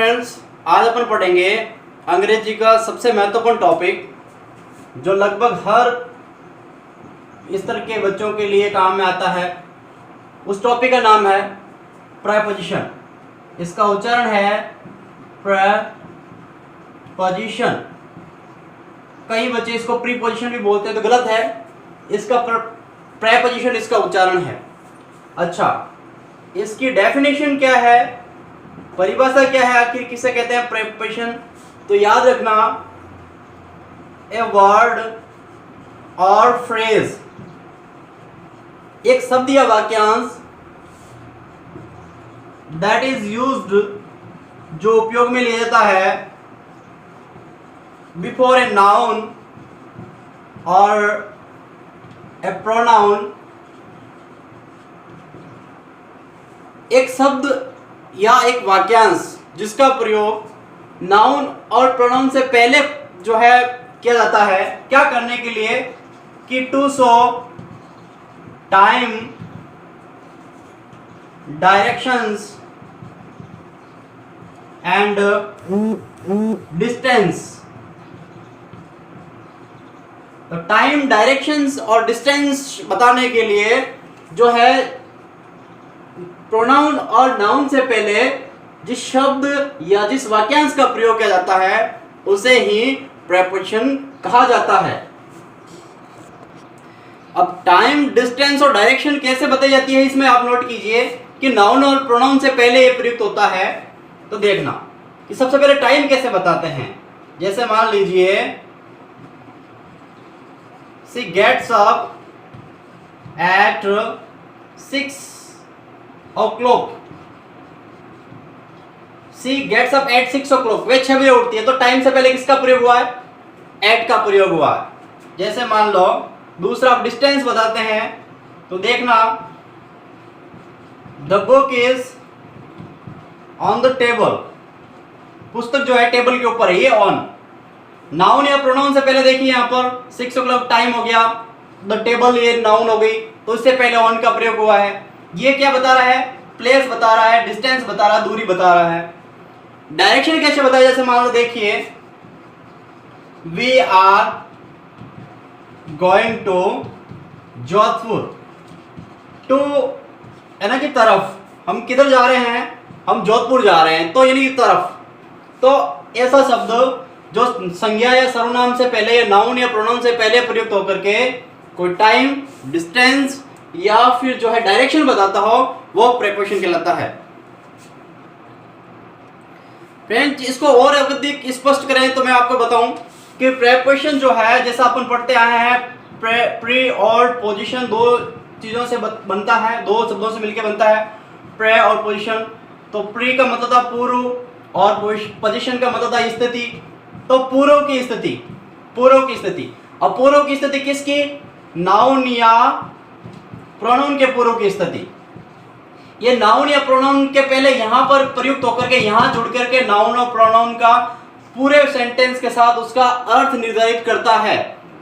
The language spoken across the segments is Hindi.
फ्रेंड्स, आज अपन पढ़ेंगे अंग्रेजी का सबसे महत्वपूर्ण टॉपिक जो लगभग हर इस तरह के बच्चों के लिए काम में आता है। उस टॉपिक का नाम है प्रीपोजिशन। इसका उच्चारण है प्रीपोजिशन। कई बच्चे इसको प्रीपोजिशन भी बोलते हैं तो गलत है, इसका प्रीपोजिशन इसका उच्चारण है। अच्छा, इसकी डेफिनेशन क्या है, परिभाषा क्या है, आखिर किसे कहते हैं प्रीपोजिशन? तो याद रखना, ए वर्ड और फ्रेज, एक शब्द या वाक्यांश दैट इज यूज्ड, जो उपयोग में लिया जाता है बिफोर ए नाउन और ए प्रोनाउन। एक शब्द या एक वाक्यांश जिसका प्रयोग नाउन और प्रोनाउन से पहले जो है किया जाता है, क्या करने के लिए? कि to show time, directions and distance. तो टाइम, डायरेक्शंस और डिस्टेंस बताने के लिए जो है प्रोनाउन और नाउन से पहले जिस शब्द या जिस वाक्यांश का प्रयोग किया जाता है उसे ही प्रीपोजिशन कहा जाता है। अब टाइम, डिस्टेंस और डायरेक्शन कैसे बताई जाती है, इसमें आप नोट कीजिए कि नाउन और प्रोनाउन से पहले ये प्रयुक्त होता है। तो देखना कि सबसे पहले टाइम कैसे बताते हैं। जैसे मान लीजिए, she gets up at 6 o'clock। She gets up at 6 o'clock, वे 6 बजे उठती है। तो टाइम से पहले किसका प्रयोग हुआ है? एट का प्रयोग हुआ है। जैसे मान लो दूसरा डिस्टेंस बताते हैं, तो देखना, the book is on the table. पुस्तक जो है टेबल के ऊपर है, ये ऑन। नाउन या प्रोनाउन से पहले देखिए, यहां पर 6 o'clock टाइम हो गया, द टेबल ये नाउन हो गई, तो इससे पहले ऑन का प्रयोग हुआ है। ये क्या बता रहा है? प्लेस बता रहा है, डिस्टेंस बता रहा है, दूरी बता रहा है। डायरेक्शन कैसे बताया? जैसे मान लो देखिए, we are going to Jodhpur. To है ना, की तरफ, हम किधर जा रहे हैं? हम जोधपुर जा रहे हैं, तो यानी की तरफ। तो ऐसा शब्द जो संज्ञा या सर्वनाम से पहले या नाउन या प्रोनाउन से पहले प्रयुक्त होकर के कोई टाइम, डिस्टेंस या फिर जो है डायरेक्शन बताता हो, वो प्रीपोजिशन कहलाता है। फ्रेंड्स, इसको और अधिक स्पष्ट करें तो मैं आपको बताऊं कि प्रीपोजिशन जो है, जैसा अपन पढ़ते आए हैं, प्री और पोजीशन दो चीजों से बनता है, दो शब्दों से मिलकर बनता है, प्रे और पोजीशन। तो प्री का मतलब था पूर्व और पोजीशन का मतलब था स्थिति। तो पूर्व की स्थिति, पूर्व की स्थिति। अब पूर्व की स्थिति किसकी? नाउन या प्रोनाउन के पूर्व की स्थिति। ये नाउन या प्रोनाउन के पहले यहां पर प्रयुक्त होकर के यहां जुड़ करके नाउन और प्रोनाउन का पूरे सेंटेंस के साथ उसका अर्थ निर्धारित करता है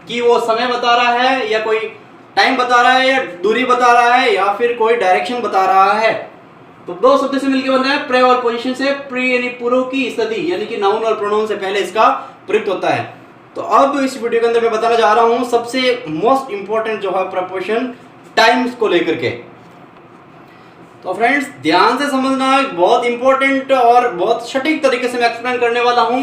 कि वो समय बता रहा है या कोई टाइम बता रहा है या दूरी बता रहा है या फिर कोई डायरेक्शन बता रहा है। तो दो शब्द से मिलकर बन रहा है प्रे और पोजीशन से। प्री यानी पूर्व की स्थिति, यानी कि नाउन और प्रोनाउन से पहले इसका प्रयुक्त होता है। तो अब इस वीडियो के अंदर मैं बताना जा रहा हूं सबसे मोस्ट इंपॉर्टेंट जो है प्रीपोजिशन, टाइम्स को लेकर के। तो फ्रेंड्स, ध्यान से समझना, बहुत इंपॉर्टेंट और बहुत सटीक तरीके से मैं एक्सप्लेन करने वाला हूं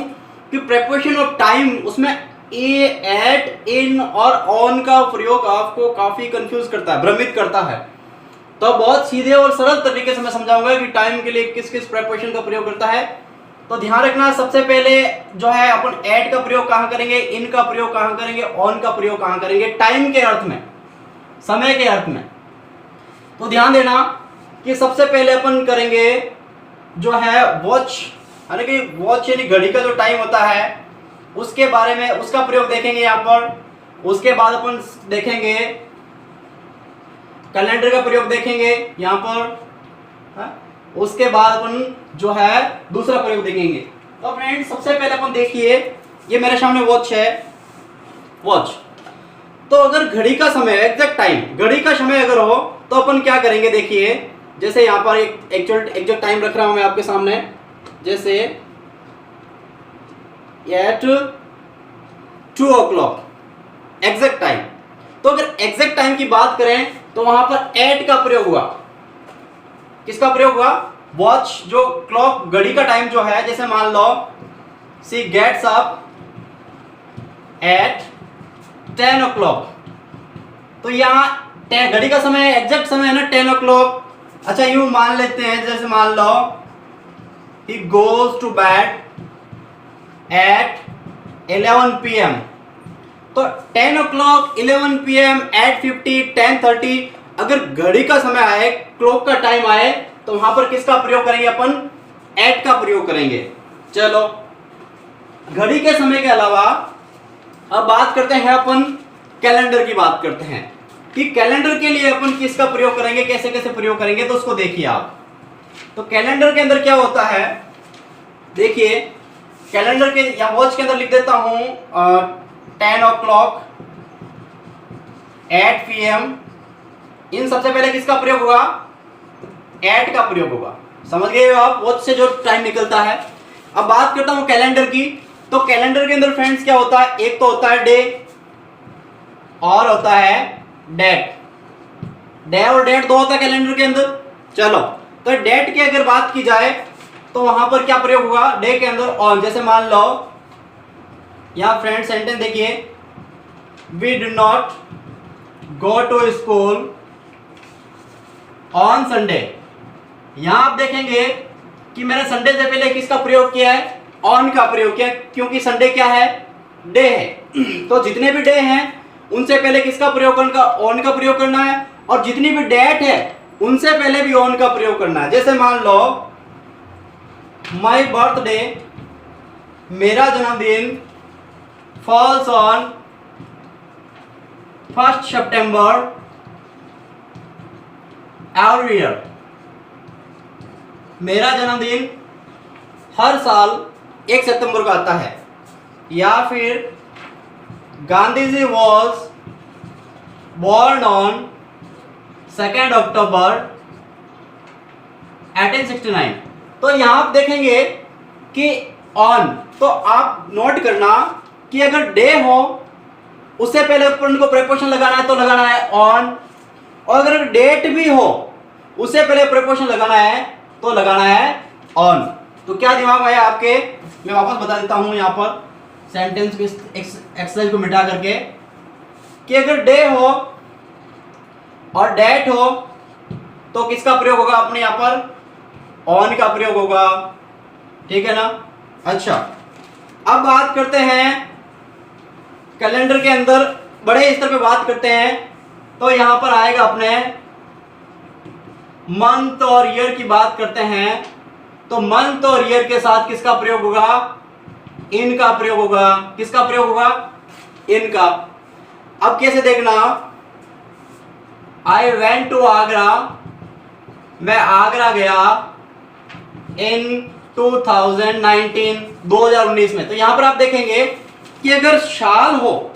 कि प्रीपोजिशन ऑफ टाइम, उसमें ए, एट, इन और ऑन का प्रयोग आपको काफी कंफ्यूज करता है, भ्रमित करता है। तो बहुत सीधे और सरल तरीके से मैं समझाऊंगा कि टाइम के लिए किस किस प्रीपोजिशन का प्रयोग करता है। तो ध्यान रखना, सबसे पहले जो है अपन एट का प्रयोग कहां करेंगे, इन का प्रयोग कहां करेंगे, ऑन का प्रयोग कहां करेंगे? टाइम के अर्थ में, समय के अर्थ में। तो ध्यान देना कि सबसे पहले अपन करेंगे जो है वॉच, यानी कि वॉच यानी घड़ी का जो टाइम होता है उसके बारे में, उसका प्रयोग देखेंगे यहां पर। उसके बाद अपन देखेंगे कैलेंडर का प्रयोग देखेंगे यहां पर। उसके बाद अपन जो है दूसरा प्रयोग देखेंगे। तो फ्रेंड्स, सबसे पहले अपन देखिए, ये मेरे सामने वॉच है, वॉच। तो अगर घड़ी का समय, एग्जैक्ट टाइम, घड़ी का समय अगर हो तो अपन क्या करेंगे? देखिए, जैसे यहाँ पर एक एग्जैक्ट टाइम रख रहा हूं मैं आपके सामने, जैसे एट 2 o'clock एग्जैक्ट टाइम। तो अगर एग्जैक्ट टाइम की बात करें तो वहां पर एट का प्रयोग हुआ। किसका प्रयोग हुआ? वॉच, जो क्लॉक, घड़ी का टाइम जो है, जैसे मान लो सी गेट्स अप एट 10 o'clock, तो यहाँ घड़ी का समय एग्जैक्ट समय है ना 10 o'clock। अच्छा यूं मान लेते हैं, जैसे मान लो he goes to bed at 11 PM, तो 10 o'clock, 11 PM, 8:50, 10:30, अगर घड़ी का समय आए, क्लॉक का टाइम आए, तो वहां पर किसका प्रयोग करेंगे अपन? एट का प्रयोग करेंगे। चलो, घड़ी के समय के अलावा अब बात करते हैं अपन कैलेंडर की बात करते हैं कि कैलेंडर के लिए अपन किसका प्रयोग करेंगे, कैसे कैसे प्रयोग करेंगे, तो उसको देखिए आप। तो कैलेंडर के अंदर क्या होता है, देखिए कैलेंडर के या वॉच के अंदर लिख देता हूं 10 o'clock, 8 PM, इन सबसे पहले किसका प्रयोग होगा? एट का प्रयोग होगा। समझ गए हो आप, वॉच से जो टाइम निकलता है। अब बात करता हूं कैलेंडर की। तो कैलेंडर के अंदर फ्रेंड्स क्या होता है? एक तो होता है डे और होता है डेट। डे और डेट दो होता है कैलेंडर के अंदर। चलो, तो डेट की अगर बात की जाए तो वहां पर क्या प्रयोग होगा? डे के अंदर ऑन। जैसे मान लो यहां फ्रेंड सेंटेंस देखिए, we do not go to school on Sunday. यहां आप देखेंगे कि मैंने संडे से पहले किसका प्रयोग किया है? ऑन का प्रयोग किया, क्योंकि संडे क्या है? डे है। तो जितने भी डे हैं उनसे पहले किसका प्रयोग करना? ऑन का प्रयोग करना है। और जितनी भी डेट है उनसे पहले भी ऑन का प्रयोग करना है। जैसे मान लो माय बर्थडे, मेरा जन्मदिन, falls on 1 September every year. मेरा जन्मदिन हर साल 1 सितंबर को आता है। या फिर Gandhi ji was born on 2 October 1869। तो यहां आप देखेंगे कि ऑन, तो आप नोट करना कि अगर डे हो उससे पहले अपन को प्रीपोजिशन लगाना है तो लगाना है ऑन, और अगर डेट भी हो उससे पहले प्रीपोजिशन लगाना है तो लगाना है ऑन। तो क्या दिमाग में है आपके? मैं वापस बता देता हूं यहां पर सेंटेंस की एक्सरसाइज को मिटा करके, कि अगर डे हो और डेट हो तो किसका प्रयोग होगा? अपने यहां पर ऑन का प्रयोग होगा। ठीक है ना? अच्छा, अब बात करते हैं कैलेंडर के अंदर बड़े स्तर पे बात करते हैं। तो यहां पर आएगा अपने मंथ और ईयर की बात करते हैं। तो मंथ और ईयर के साथ किसका प्रयोग होगा? इन का प्रयोग होगा। किसका प्रयोग होगा? इन का। अब कैसे देखना, आई वेंट टू आगरा, मैं आगरा गया इन 2019 में। तो यहां पर आप देखेंगे कि अगर साल हो,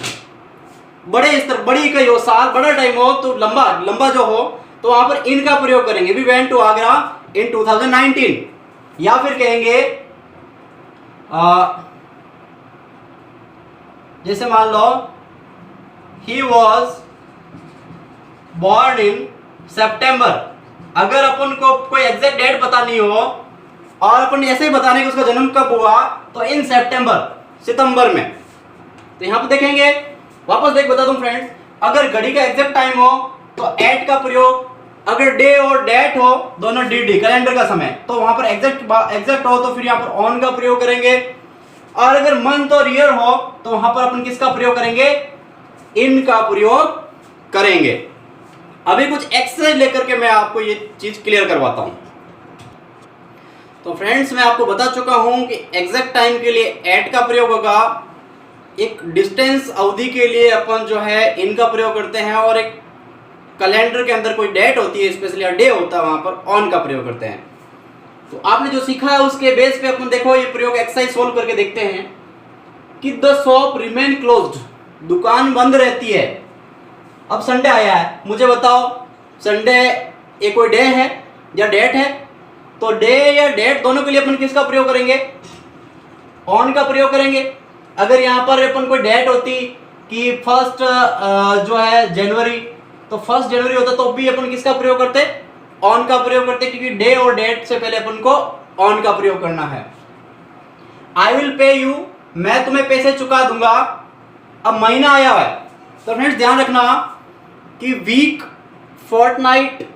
बड़े स्तर, बड़ी इकाई हो, साल बड़ा टाइम हो, तो लंबा जो हो, तो वहां पर इन का प्रयोग करेंगे। वी वेंट टू आगरा इन 2019। या फिर कहेंगे जैसे मान लो ही वॉज बॉर्न इन सितंबर। अगर अपन को कोई एग्जैक्ट डेट पता नहीं हो और अपन ऐसे ही बताने कि उसका जन्म कब हुआ, तो इन सितंबर में। तो यहां पर देखेंगे, वापस बता दूं फ्रेंड्स, अगर घड़ी का एग्जैक्ट टाइम हो तो एट का प्रयोग, अगर डे और डेट हो, दोनों डी कैलेंडर का समय, तो वहां पर एग्जैक्ट हो तो फिर यहां पर ऑन का प्रयोग करेंगे। और अगर मंथ और ईयर हो तो वहां पर अपन किसका प्रयोग करेंगे? इन का प्रयोग करेंगे। अभी कुछ एक्सरसाइज लेकर के मैं आपको ये चीज क्लियर करवाता हूं। तो फ्रेंड्स, मैं आपको बता चुका हूं कि एग्जैक्ट टाइम के लिए एट का प्रयोग होगा, एक डिस्टेंस अवधि के लिए अपन जो है इन का प्रयोग करते हैं, और एक कैलेंडर के अंदर कोई डेट होती है, स्पेशली डे होता है, वहां पर ऑन का प्रयोग करते हैं। तो आपने जो सीखा है उसके बेस पे अपन देखो ये प्रयोग एक्सरसाइज सोल्व करके देखते हैं कि द शॉप रिमेन क्लोज्ड, दुकान बंद रहती है। अब संडे आया है, मुझे बताओ संडे एक कोई डे है या डेट है? तो डे या डेट दोनों के लिए अपन किसका प्रयोग करेंगे? ऑन का प्रयोग करेंगे। अगर यहाँ पर अपन कोई डेट होती कि फर्स्ट जो है जनवरी, तो फर्स्ट जनवरी होता तो भी अपन किसका प्रयोग करते, ऑन का प्रयोग करते, क्योंकि डे और डेट से पहले अपन को ऑन का प्रयोग करना है। आई विल पे यू, मैं तुम्हें पैसे चुका दूंगा। अब महीना आया हुआ है, तो फ्रेंड्स ध्यान रखना कि वीक, फोर्टनाइट,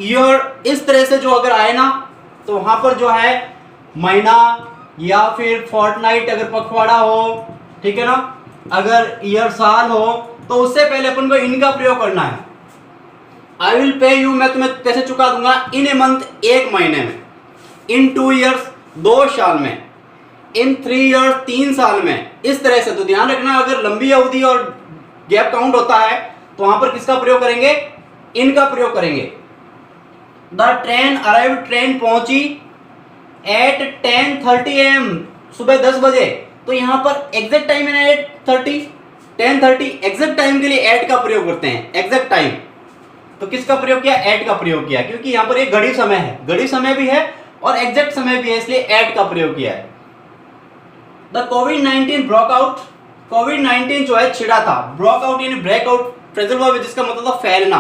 ईयर इस तरह से जो अगर आए ना, तो वहां पर जो है महीना या फिर फोर्टनाइट अगर पखवाड़ा हो, ठीक है ना, अगर ईयर साल हो, तो उससे पहले अपन को इनका प्रयोग करना है। आई विल पे यू, मैं तुम्हें पैसे चुका दूंगा, इन ए मंथ, एक महीने में, इन 2 ईयर्स, 2 साल में, इन 3 ईयर्स, 3 साल में, इस तरह से। तो ध्यान रखना अगर लंबी अवधि और गैप काउंट होता है तो वहां पर किसका प्रयोग करेंगे, इनका प्रयोग करेंगे। द ट्रेन अराइव, ट्रेन पहुंची एट 10:30 AM, सुबह 10 बजे। तो यहां पर एग्जैक्ट टाइम है 8:30, 10:30, एग्जैक्ट टाइम के लिए एट का प्रयोग करते हैं, एग्जैक्ट टाइम। तो किसका प्रयोग किया, एट का प्रयोग किया, क्योंकि यहां पर एक घड़ी समय है, घड़ी समय भी है और एग्जैक्ट समय भी है, इसलिए एट का प्रयोग किया है। द कोविड-19 ब्रोक आउट, कोविड-19 जो है छिड़ा था, ब्रोक आउट यानी ब्रेकआउट, फ्रेजल वर्ब जिसका मतलब था फैलना।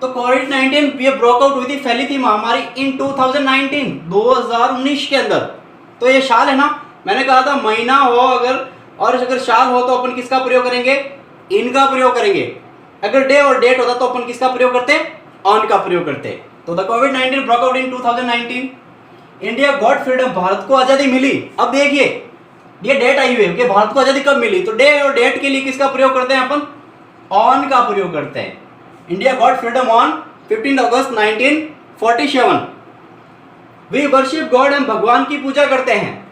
तो कोविड-19 ये ब्रोक आउट हुई थी, फैली थी महामारी इन 2019, 2019 के अंदर। तो ये साल है ना, मैंने कहा था महीना हो अगर और अगर साल हो तो अपन किसका प्रयोग करेंगे, इनका प्रयोग करेंगे। अगर डे और डेट होता तो अपन किसका प्रयोग करते, ऑन का प्रयोग करते। तो the covid broke out in 2019, India got freedom, Bharat को आजादी मिली। अब देखिए ये डेट आई हुई है कि भारत को आजादी कब मिली, तो डे और डेट के लिए किसका प्रयोग करते हैं अपन, ऑन का प्रयोग करते हैं। India got freedom on 15 August 1947। We worship God, हम भगवान की पूजा करते हैं,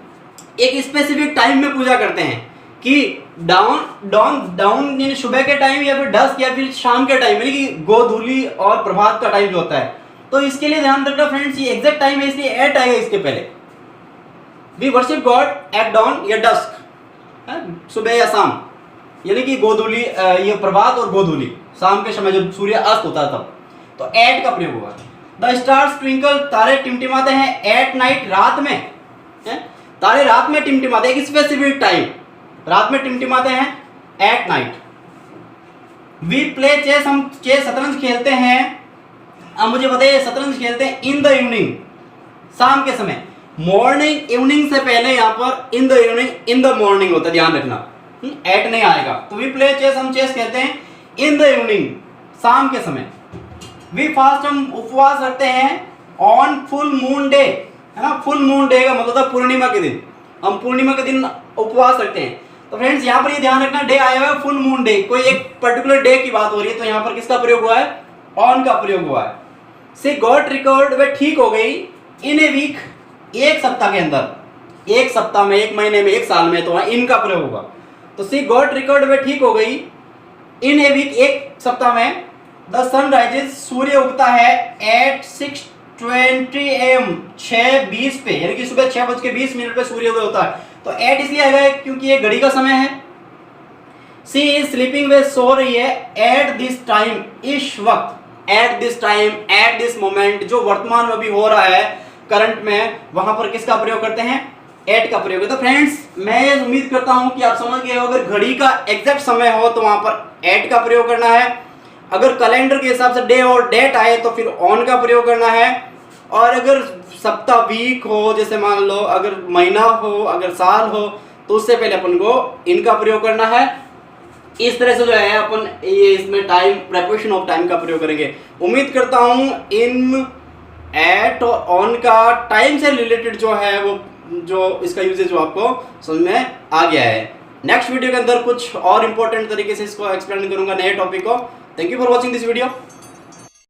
एक स्पेसिफिक टाइम में पूजा करते हैं कि डाउन यानी सुबह के टाइम या फिर डस्क या फिर शाम के टाइम, यानी कि गोधूली और प्रभात का टाइम जो होता है। तो इसके लिए ध्यान रखना फ्रेंड्स, ये एग्जैक्ट टाइम है इसलिए एट आएगा इसके पहले। We worship God at dawn या डस्क, सुबह या शाम, यानी कि गोधूली, ये प्रभात और गोधूली, शाम के समय जब सूर्य अस्त होता है तब, तो एट का प्रयोग होगा। द स्टार्स ट्विंकल, तारे टिमटिमाते हैं, एट नाइट, रात में, तारे रात में टिमटिमाते हैं, एक स्पेसिफिक टाइम, रात में टिमटिमाते हैं, at night. We play chess, हम चेस शतरंज खेलते हैं। अब मुझे बताइए शतरंज खेलते हैं इन द इवनिंग, शाम के समय। मॉर्निंग, इवनिंग से पहले यहाँ पर in the evening, in the morning होता है, ध्यान रखना, एट नहीं आएगा। तो वी प्ले चेस, हम चेस खेलते हैं इन द इवनिंग, शाम के समय। वी फास्ट, हम उपवास रखते हैं ऑन फुल मून डे, है ना, फुल मून डे का मतलब था पूर्णिमा के दिन, हम पूर्णिमा के दिन उपवास रखते हैं। तो फ्रेंड्स यहाँ पर ये ध्यान रखना, डे आया हुआ है फुल मून डे, कोई एक पर्टिकुलर डे की बात हो रही है, तो यहाँ पर किसका प्रयोग हुआ है, ऑन का प्रयोग हुआ है। सी गॉट रिकवर्ड, वे ठीक हो गई, इन ए वीक, एक सप्ताह के अंदर, एक सप्ताह में, एक महीने में, एक साल में, तो वहां इनका प्रयोग होगा। तो सी गॉट रिकवर्ड, वे ठीक हो गई, इन ए वीक, एक सप्ताह में। द सन राइजेस, सूर्य उगता है एट 6:20 AM, 6:20 पे, यानी कि सुबह 6:20 पे सूर्योदय होता है। तो एट इसलिए आएगा क्योंकि ये घड़ी का समय है। सी इज स्लीपिंग, वे सो रही है, एट दिस टाइम, इस वक्त, at this time, at this moment, जो वर्तमान में भी हो रहा है करंट में, वहां पर किसका प्रयोग करते हैं, एट का प्रयोग है। तो फ्रेंड्स मैं ये उम्मीद करता हूं कि आप समझ गए हो, अगर घड़ी का एग्जैक्ट समय हो तो वहां पर एट का प्रयोग करना है, अगर कैलेंडर के हिसाब से डे और डेट आए तो फिर ऑन का प्रयोग करना है, और अगर सप्ताह, वीक हो, जैसे मान लो अगर महीना हो, अगर साल हो, तो उससे पहले अपन को इनका प्रयोग करना है। इस तरह से जो है अपन ये इसमें टाइम, प्रेपरेशन ऑफ टाइम का प्रयोग करेंगे। उम्मीद करता हूं इन, एट और ऑन का टाइम से रिलेटेड जो है वो, जो इसका यूजेज जो आपको समझ में आ गया है। नेक्स्ट वीडियो के अंदर कुछ और इंपॉर्टेंट तरीके से इसको एक्सप्लेन करूंगा, नए टॉपिक को। Thank you for watching this video.